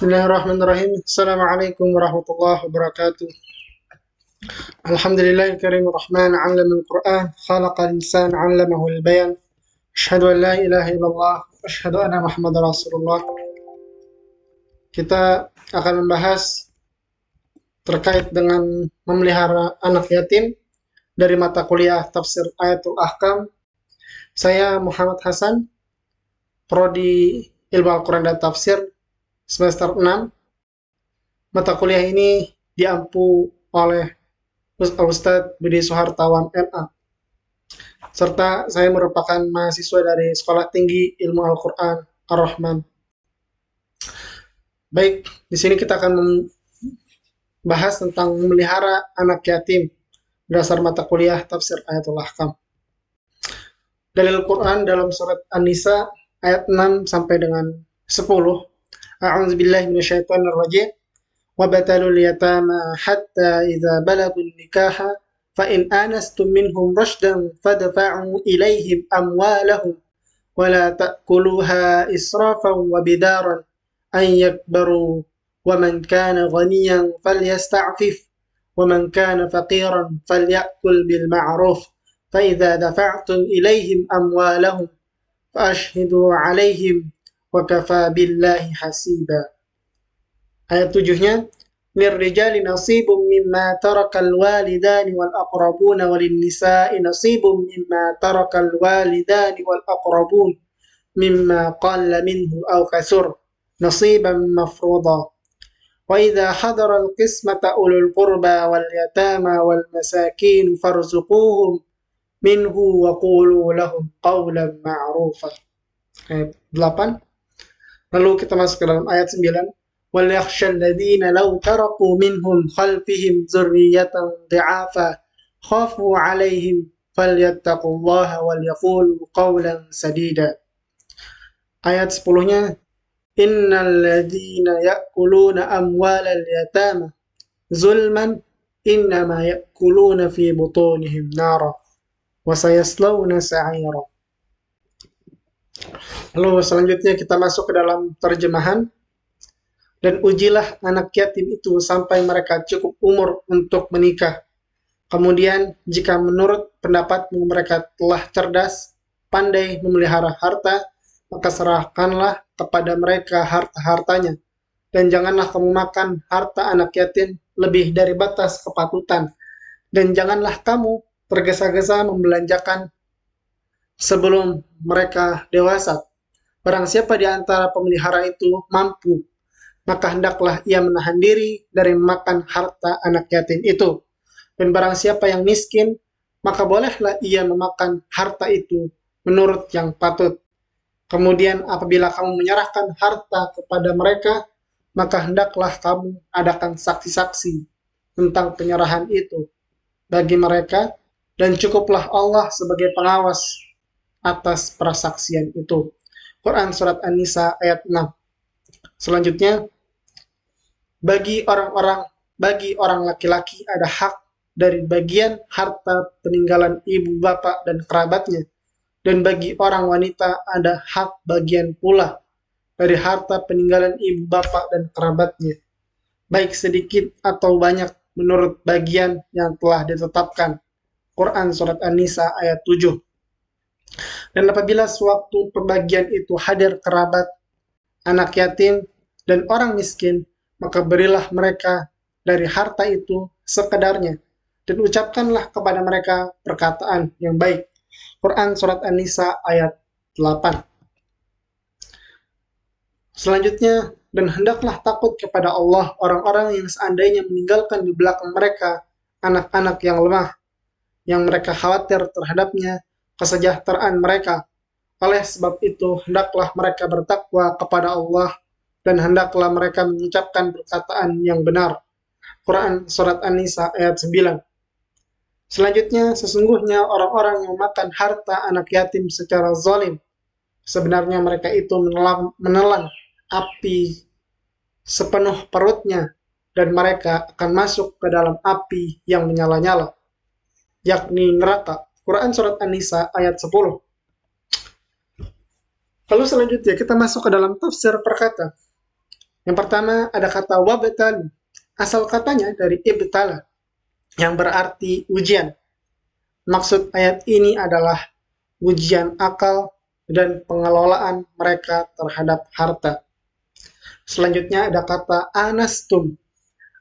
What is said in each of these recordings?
Bismillahirrahmanirrahim. Assalamualaikum warahmatullahi wabarakatuh. Alhamdulillahil karim rahman 'allamal Qur'an khalaqal insana 'allamahul bayan. Asyhadu an la ilaha illallah wa asyhadu anna Muhammadar Rasulullah. Kita akan membahas terkait dengan memelihara anak yatim dari mata kuliah Tafsir Ayatul Ahkam. Saya Muhammad Hasan, Prodi Ilmu Al-Quran dan Tafsir semester 6. Mata kuliah ini diampu oleh Ustadz Budi Soehartawan MA. Serta saya merupakan mahasiswa dari Sekolah Tinggi Ilmu Al-Quran Ar-Rahman. Baik, di sini kita akan membahas tentang memelihara anak yatim berdasar mata kuliah Tafsir Ayatul Ahkam. Dalil Quran dalam surat An-Nisa ayat 6 sampai dengan 10. A'udzubillahi minasyaitonirrajim. وَابْتَلُوا الْيَتَامَى حَتَّى إِذَا بَلَغُوا النِّكَاحَ فَإِنْ آنَسْتُم مِّنْهُمْ رُشْدًا فَادْفَعُوا إِلَيْهِمْ أَمْوَالَهُمْ وَلَا تَأْكُلُوهَا إِسْرَافًا وَبِدَارًا أَن يَكْبَرُوا وَمَنْ كَانَ غَنِيًّا فَلْيَسْتَعْفِفْ وَمَنْ كَانَ فَقِيرًا فَلْيَأْكُلْ بِالْمَعْرُوفِ فَإِذَا دَفَعْتُمْ إِلَيْهِمْ أَمْوَالَهُمْ فَأَشْهِدُوا عَلَيْهِمْ وَكَفَى بِاللَّهِ حَسِيبًا. Ayat 7-nya, لِلرِّجَالِ نَصِيبٌ مِّمَّا تَرَكَ الْوَالِدَانِ وَالْأَقْرَبُونَ وَلِلنِّسَاءِ نَصِيبٌ مِّمَّا تَرَكَ الْوَالِدَانِ وَالْأَقْرَبُونَ مِمَّا قَلَّ مِنْهُ أَوْ كَثُرَ نَصِيبًا مَّفْرُوضًا وَإِذَا حَضَرَ الْقِسْمَةَ أُولُو الْقُرْبَى وَالْيَتَامَى وَالْمَسَاكِينُ فَارْزُقُوهُم مِّنْهُ وَقُولُوا لَهُمْ قَوْلًا مَّعْرُوفًا. Ayat 8. Lalu kita masuk ke dalam ayat 9. وَلْيَخْشَى الَّذِينَ لَوْ تَرَكُوا مِنْهُمْ خَلْفِهِمْ ذُرِّيَّةً ضِعَافًا خَافُوا عَلَيْهِمْ فَلْيَتَّقُوا اللَّهَ وَلْيَقُولُوا قَوْلًا سَدِيدًا. Ayat 10-nya, إِنَّ الَّذِينَ يَأْكُلُونَ أَمْوَالَ الْيَتَامَى ظُلْمًا إِنَّمَا يَأْكُلُونَ فِي بُطُونِهِمْ نَارًا وَسَيَصْلَوْنَ سَعِيرًا. Lalu selanjutnya kita masuk ke dalam terjemahan. Dan ujilah anak yatim itu sampai mereka cukup umur untuk menikah. Kemudian, jika menurut pendapatmu mereka telah cerdas, pandai memelihara harta, maka serahkanlah kepada mereka harta-hartanya. Dan janganlah kamu makan harta anak yatim lebih dari batas kepatutan. Dan janganlah kamu tergesa-gesa membelanjakan sebelum mereka dewasa. Barang siapa di antara pemelihara itu mampu, maka hendaklah ia menahan diri dari memakan harta anak yatim itu. Dan barang siapa yang miskin, maka bolehlah ia memakan harta itu menurut yang patut. Kemudian apabila kamu menyerahkan harta kepada mereka, maka hendaklah kamu adakan saksi-saksi tentang penyerahan itu bagi mereka, dan cukuplah Allah sebagai pengawas atas persaksian itu. Quran Surat An-Nisa ayat 6. Selanjutnya, bagi orang laki-laki ada hak dari bagian harta peninggalan ibu bapak dan kerabatnya, dan bagi orang wanita ada hak bagian pula dari harta peninggalan ibu bapak dan kerabatnya, baik sedikit atau banyak menurut bagian yang telah ditetapkan. Quran Surat An-Nisa ayat 7. Dan apabila sewaktu pembagian itu hadir kerabat, anak yatim, dan orang miskin, maka berilah mereka dari harta itu sekedarnya, dan ucapkanlah kepada mereka perkataan yang baik. Quran Surat An-Nisa ayat 8. Selanjutnya, dan hendaklah takut kepada Allah orang-orang yang seandainya meninggalkan di belakang mereka anak-anak yang lemah, yang mereka khawatir terhadapnya kesejahteraan mereka. Oleh sebab itu, hendaklah mereka bertakwa kepada Allah, dan hendaklah mereka mengucapkan perkataan yang benar. Quran Surat An-Nisa ayat 9. Selanjutnya, sesungguhnya orang-orang yang makan harta anak yatim secara zalim, sebenarnya mereka itu menelan api sepenuh perutnya, dan mereka akan masuk ke dalam api yang menyala-nyala, yakni neraka. Quran Surat An-Nisa ayat 10. Lalu selanjutnya kita masuk ke dalam tafsir perkata. Yang pertama ada kata wabtal. Asal katanya dari ibtala yang berarti ujian. Maksud ayat ini adalah ujian akal dan pengelolaan mereka terhadap harta. Selanjutnya ada kata anastum,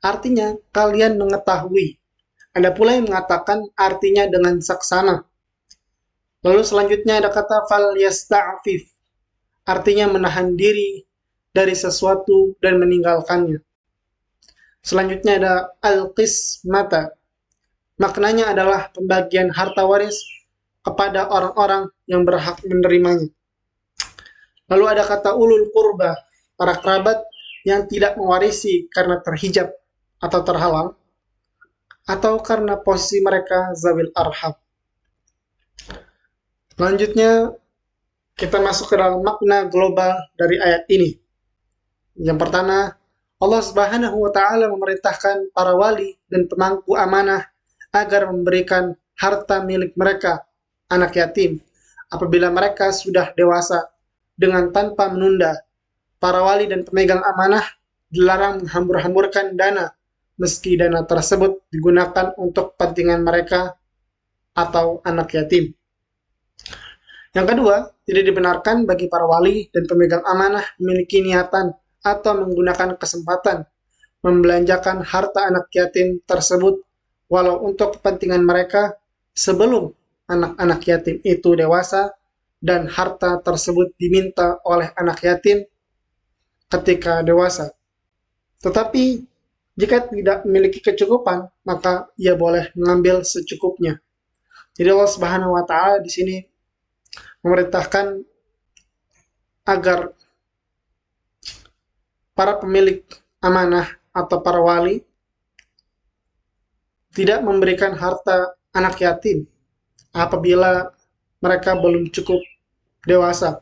artinya kalian mengetahui. Ada pula yang mengatakan artinya dengan saksama. Lalu selanjutnya ada kata fal yasta'fif, artinya menahan diri dari sesuatu dan meninggalkannya. Selanjutnya ada al-qismata, maknanya adalah pembagian harta waris kepada orang-orang yang berhak menerimanya. Lalu ada kata ulul qurba, para kerabat yang tidak mewarisi karena terhijab atau terhalang, atau karena posisi mereka zawil arham. Selanjutnya, kita masuk ke dalam makna global dari ayat ini. Yang pertama, Allah Subhanahu wa Ta'ala memerintahkan para wali dan pemangku amanah agar memberikan harta milik mereka, anak yatim, apabila mereka sudah dewasa, dengan tanpa menunda. Para wali dan pemegang amanah dilarang menghambur-hamburkan dana, meski dana tersebut digunakan untuk kepentingan mereka atau anak yatim. Yang kedua, tidak dibenarkan bagi para wali dan pemegang amanah memiliki niatan atau menggunakan kesempatan membelanjakan harta anak yatim tersebut walau untuk kepentingan mereka sebelum anak-anak yatim itu dewasa dan harta tersebut diminta oleh anak yatim ketika dewasa. Tetapi jika tidak memiliki kecukupan, maka ia boleh mengambil secukupnya. Jadi Allah Subhanahu wa Ta'ala di sini memerintahkan agar para pemilik amanah atau para wali tidak memberikan harta anak yatim apabila mereka belum cukup dewasa.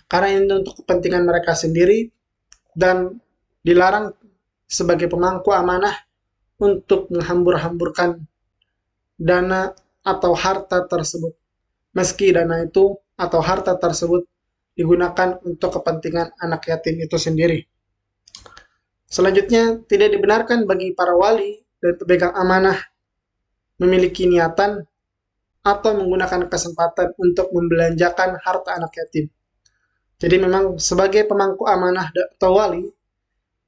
Karena ini untuk kepentingan mereka sendiri dan dilarang sebagai pemangku amanah untuk menghambur-hamburkan dana atau harta tersebut. Meski dana itu atau harta tersebut digunakan untuk kepentingan anak yatim itu sendiri. Selanjutnya, tidak dibenarkan bagi para wali dan pemegang amanah memiliki niatan atau menggunakan kesempatan untuk membelanjakan harta anak yatim. Jadi memang sebagai pemangku amanah atau wali,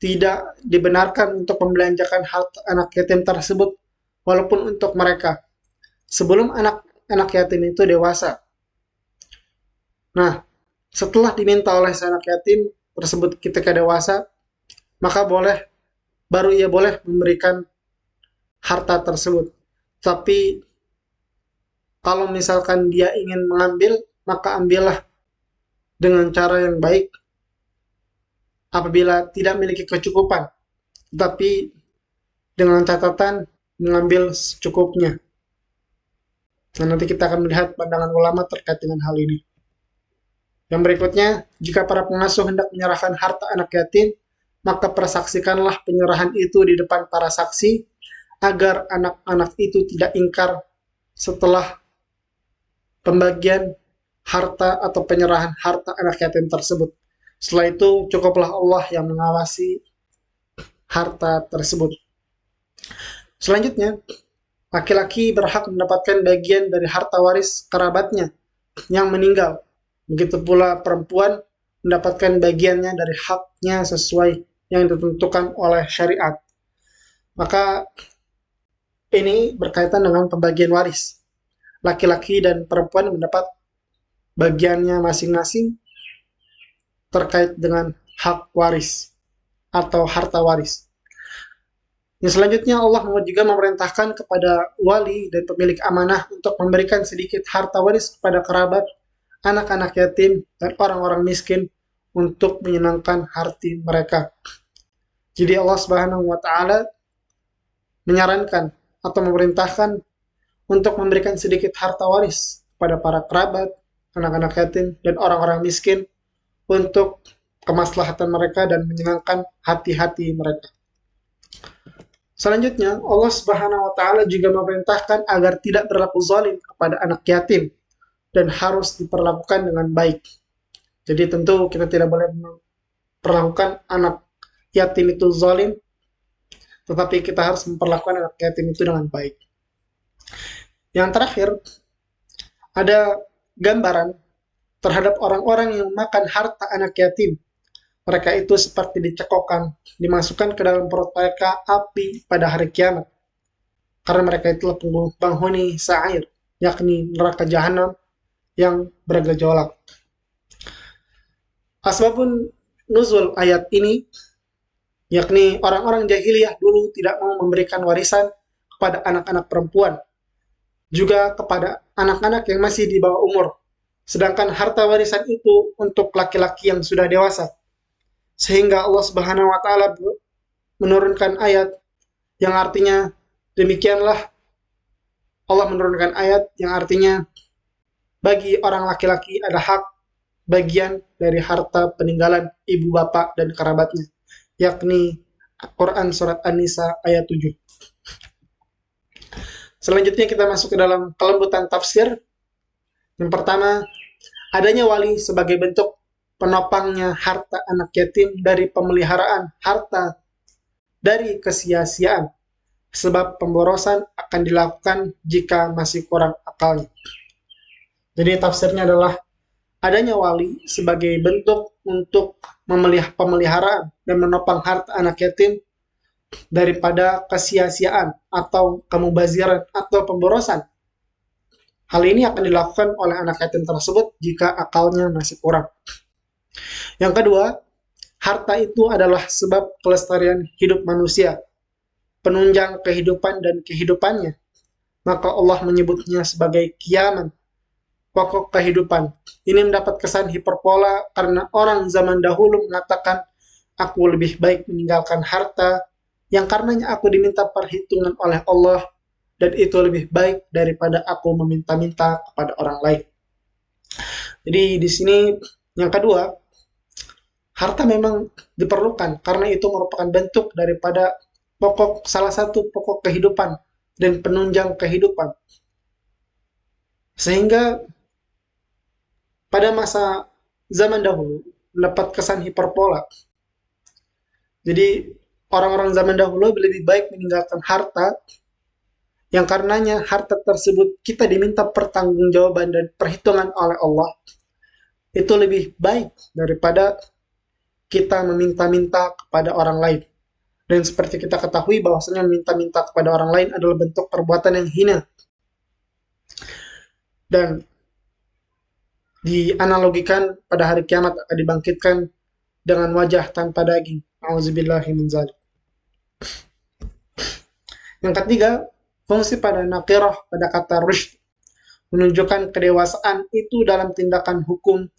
tidak dibenarkan untuk membelanjakan harta anak yatim tersebut walaupun untuk mereka sebelum anak yatim itu dewasa. Nah, setelah diminta oleh si anak yatim tersebut ketika dewasa, maka baru ia boleh memberikan harta tersebut. Tapi kalau misalkan dia ingin mengambil, maka ambillah dengan cara yang baik apabila tidak memiliki kecukupan. Tapi dengan catatan mengambil secukupnya. Nah, nanti kita akan melihat pandangan ulama terkait dengan hal ini. Yang berikutnya, jika para pengasuh hendak menyerahkan harta anak yatim, maka persaksikanlah penyerahan itu di depan para saksi, agar anak-anak itu tidak ingkar setelah pembagian harta atau penyerahan harta anak yatim tersebut. Setelah itu, cukuplah Allah yang mengawasi harta tersebut. Selanjutnya, laki-laki berhak mendapatkan bagian dari harta waris kerabatnya yang meninggal. Begitu pula perempuan mendapatkan bagiannya dari haknya sesuai yang ditentukan oleh syariat. Maka ini berkaitan dengan pembagian waris. Laki-laki dan perempuan mendapat bagiannya masing-masing terkait dengan hak waris atau harta waris. Yang selanjutnya Allah juga memerintahkan kepada wali dan pemilik amanah untuk memberikan sedikit harta waris kepada kerabat, anak-anak yatim, dan orang-orang miskin untuk menyenangkan hati mereka. Jadi Allah Subhanahu wa Ta'ala menyarankan atau memerintahkan untuk memberikan sedikit harta waris kepada para kerabat, anak-anak yatim, dan orang-orang miskin untuk kemaslahatan mereka dan menyenangkan hati-hati mereka. Selanjutnya, Allah Subhanahu wa Ta'ala juga memerintahkan agar tidak berlaku zalim kepada anak yatim dan harus diperlakukan dengan baik. Jadi tentu kita tidak boleh memperlakukan anak yatim itu zalim, tetapi kita harus memperlakukan anak yatim itu dengan baik. Yang terakhir, ada gambaran terhadap orang-orang yang makan harta anak yatim. Mereka itu seperti dicekokkan, dimasukkan ke dalam perut mereka api pada hari kiamat. Karena mereka itulah penghuni sa'ir, yakni neraka jahanam yang bergejolak. Asbabun nuzul ayat ini, yakni orang-orang jahiliyah dulu tidak mau memberikan warisan kepada anak-anak perempuan, juga kepada anak-anak yang masih di bawah umur. Sedangkan harta warisan itu untuk laki-laki yang sudah dewasa. Sehingga Allah Subhanahu wa taala menurunkan ayat yang artinya demikianlah. Allah menurunkan ayat yang artinya bagi orang laki-laki ada hak bagian dari harta peninggalan ibu bapak dan kerabatnya, yakni Quran surat An-Nisa ayat 7. Selanjutnya kita masuk ke dalam kelembutan tafsir. Yang pertama, adanya wali sebagai bentuk penopangnya harta anak yatim dari pemeliharaan harta dari kesia-siaan, sebab pemborosan akan dilakukan jika masih kurang akalnya. Jadi tafsirnya adalah adanya wali sebagai bentuk untuk pemeliharaan dan menopang harta anak yatim daripada kesia-siaan atau kemubaziran atau pemborosan. Hal ini akan dilakukan oleh anak yatim tersebut jika akalnya masih kurang. Yang kedua, harta itu adalah sebab kelestarian hidup manusia, penunjang kehidupan dan kehidupannya. Maka Allah menyebutnya sebagai kiaman, pokok kehidupan. Ini mendapat kesan hiperbola karena orang zaman dahulu mengatakan, aku lebih baik meninggalkan harta, yang karenanya aku diminta perhitungan oleh Allah, dan itu lebih baik daripada aku meminta-minta kepada orang lain. Jadi di sini yang kedua, harta memang diperlukan karena itu merupakan bentuk daripada salah satu pokok kehidupan dan penunjang kehidupan. Sehingga pada masa zaman dahulu mendapat kesan hiperbola. Jadi orang-orang zaman dahulu lebih baik meninggalkan harta, yang karenanya harta tersebut kita diminta pertanggungjawaban dan perhitungan oleh Allah. Itu lebih baik daripada kita meminta-minta kepada orang lain. Dan seperti kita ketahui bahwasanya meminta-minta kepada orang lain adalah bentuk perbuatan yang hina. Dan dianalogikan pada hari kiamat akan dibangkitkan dengan wajah tanpa daging. Auzubillahi min dzalik. Yang ketiga, fungsi pada nakirah pada kata rushd menunjukkan kedewasaan itu dalam tindakan hukum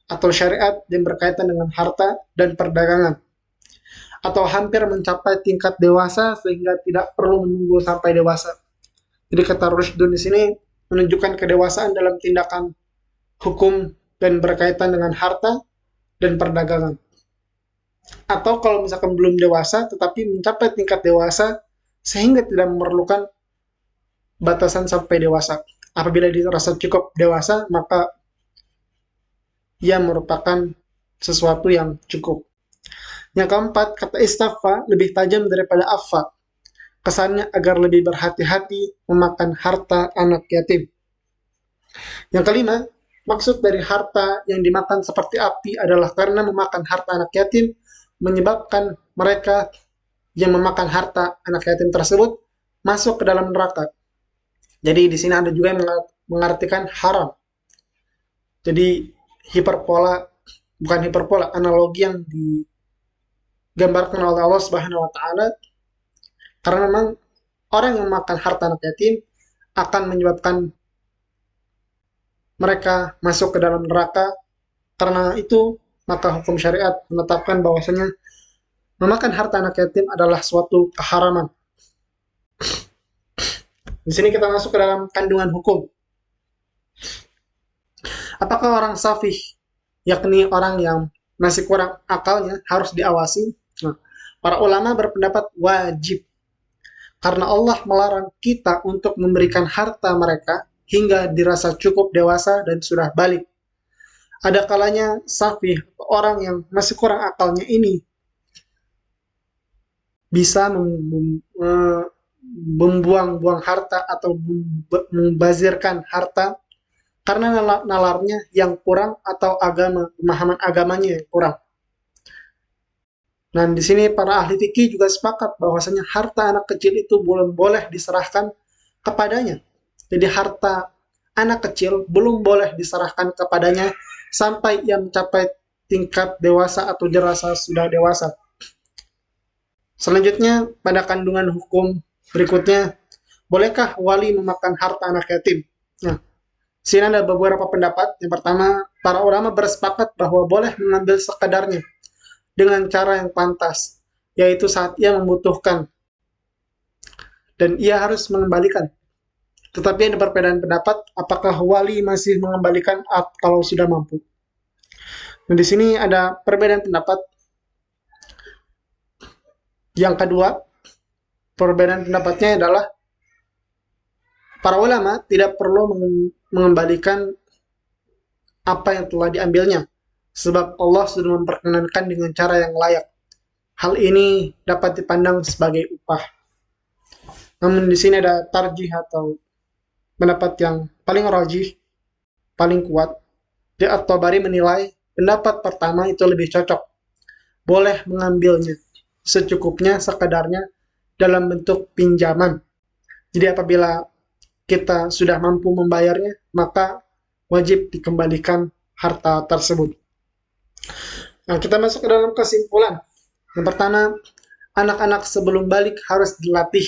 atau syariat yang berkaitan dengan harta dan perdagangan, atau hampir mencapai tingkat dewasa sehingga tidak perlu menunggu sampai dewasa. Jadi kata rushdun di sini menunjukkan kedewasaan dalam tindakan hukum dan berkaitan dengan harta dan perdagangan. Atau kalau misalkan belum dewasa tetapi mencapai tingkat dewasa sehingga tidak memerlukan batasan sampai dewasa. Apabila dirasa cukup dewasa, maka ia merupakan sesuatu yang cukup. Yang keempat, kata istafa lebih tajam daripada afa. Kesannya agar lebih berhati-hati memakan harta anak yatim. Yang kelima, maksud dari harta yang dimakan seperti api adalah karena memakan harta anak yatim menyebabkan mereka yang memakan harta anak yatim tersebut masuk ke dalam neraka. Jadi di sini ada juga yang mengartikan haram. Jadi bukan hiperbola, analogi yang digambarkan oleh Allah Subhanahu wa taala, karena memang orang yang makan harta anak yatim akan menyebabkan mereka masuk ke dalam neraka. Karena itu maka hukum syariat menetapkan bahwasanya memakan harta anak yatim adalah suatu keharaman. Di sini kita masuk ke dalam kandungan hukum. Apakah orang safih, yakni orang yang masih kurang akalnya, harus diawasi? Nah, para ulama berpendapat wajib. Karena Allah melarang kita untuk memberikan harta mereka hingga dirasa cukup dewasa dan sudah balik. Ada kalanya safih, orang yang masih kurang akalnya ini bisa membuang-buang harta atau membazirkan harta karena nalarnya yang kurang atau pemahaman agamanya yang kurang. Dan di sini para ahli fikih juga sepakat bahwasanya harta anak kecil itu belum boleh diserahkan kepadanya. Jadi harta anak kecil belum boleh diserahkan kepadanya sampai ia mencapai tingkat dewasa atau dirasa sudah dewasa. Selanjutnya, pada kandungan hukum berikutnya, bolehkah wali memakan harta anak yatim? Nah, sini ada beberapa pendapat. Yang pertama, para ulama bersepakat bahwa boleh mengambil sekadarnya dengan cara yang pantas, yaitu saat ia membutuhkan dan ia harus mengembalikan. Tetapi ada perbedaan pendapat, apakah wali masih mengembalikan kalau sudah mampu. Nah, di sini ada perbedaan pendapat. Yang kedua, perbedaan pendapatnya adalah para ulama tidak perlu mengembalikan apa yang telah diambilnya, sebab Allah sudah memperkenankan dengan cara yang layak. Hal ini dapat dipandang sebagai upah. Namun di sini ada tarjih atau pendapat yang paling rajih, paling kuat. Di At-Tabari menilai pendapat pertama itu lebih cocok. Boleh mengambilnya secukupnya, sekadarnya dalam bentuk pinjaman. Jadi apabila kita sudah mampu membayarnya, maka wajib dikembalikan harta tersebut. Nah, kita masuk ke dalam kesimpulan. Yang pertama, anak-anak sebelum balik harus dilatih.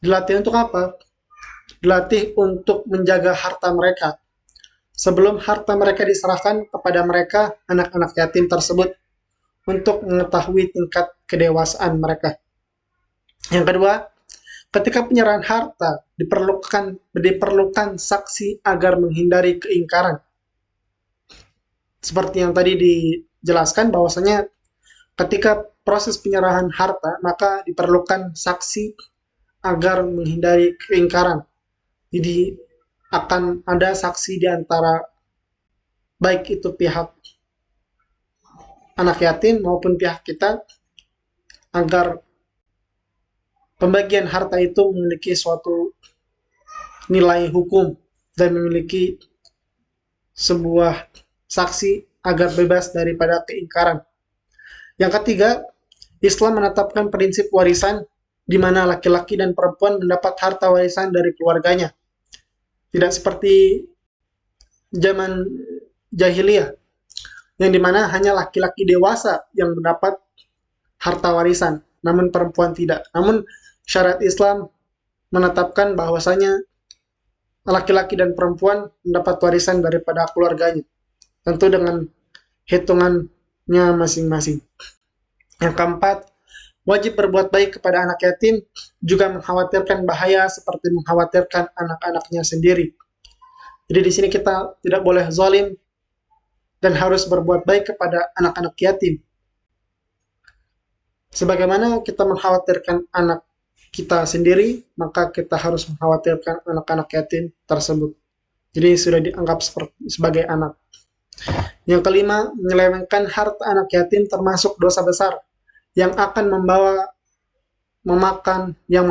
Dilatih untuk apa? Dilatih untuk menjaga harta mereka. Sebelum harta mereka diserahkan kepada mereka, anak-anak yatim tersebut, untuk mengetahui tingkat kedewasaan mereka. Yang kedua, ketika penyerahan harta diperlukan saksi agar menghindari keingkaran. Seperti yang tadi dijelaskan bahwasanya ketika proses penyerahan harta maka diperlukan saksi agar menghindari keingkaran. Jadi akan ada saksi di antara baik itu pihak anak yatim maupun pihak kita agar pembagian harta itu memiliki suatu nilai hukum dan memiliki sebuah saksi agar bebas daripada keingkaran. Yang ketiga, Islam menetapkan prinsip warisan di mana laki-laki dan perempuan mendapat harta warisan dari keluarganya. Tidak seperti zaman jahiliyah yang dimana hanya laki-laki dewasa yang mendapat harta warisan, namun perempuan tidak. Namun syariat Islam menetapkan bahwasanya laki-laki dan perempuan mendapat warisan daripada keluarganya, tentu dengan hitungannya masing-masing. Yang keempat, wajib berbuat baik kepada anak yatim juga mengkhawatirkan bahaya seperti mengkhawatirkan anak-anaknya sendiri. Jadi di sini kita tidak boleh zalim dan harus berbuat baik kepada anak-anak yatim. Sebagaimana kita mengkhawatirkan anak kita sendiri, maka kita harus mengkhawatirkan anak-anak yatim tersebut. Jadi sudah dianggap sebagai anak. Yang kelima, menyelewengkan harta anak yatim termasuk dosa besar yang akan yang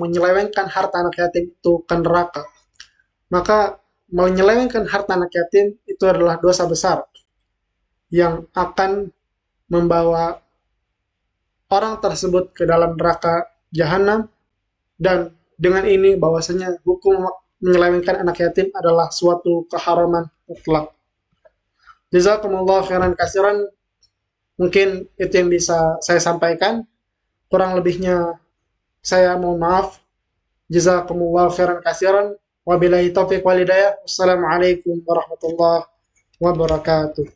menyelewengkan harta anak yatim itu ke neraka. Maka menyelewengkan harta anak yatim itu adalah dosa besar yang akan membawa orang tersebut ke dalam neraka jahanam, dan dengan ini bahwasanya hukum menyelewengkan anak yatim adalah suatu keharaman mutlak. Jazakumullah khairan katsiran. Mungkin itu yang bisa saya sampaikan. Kurang lebihnya saya mohon maaf. Jazakumullah khairan katsiran. Wabillahi taufiq wal hidayah. Wassalamualaikum warahmatullahi wabarakatuh.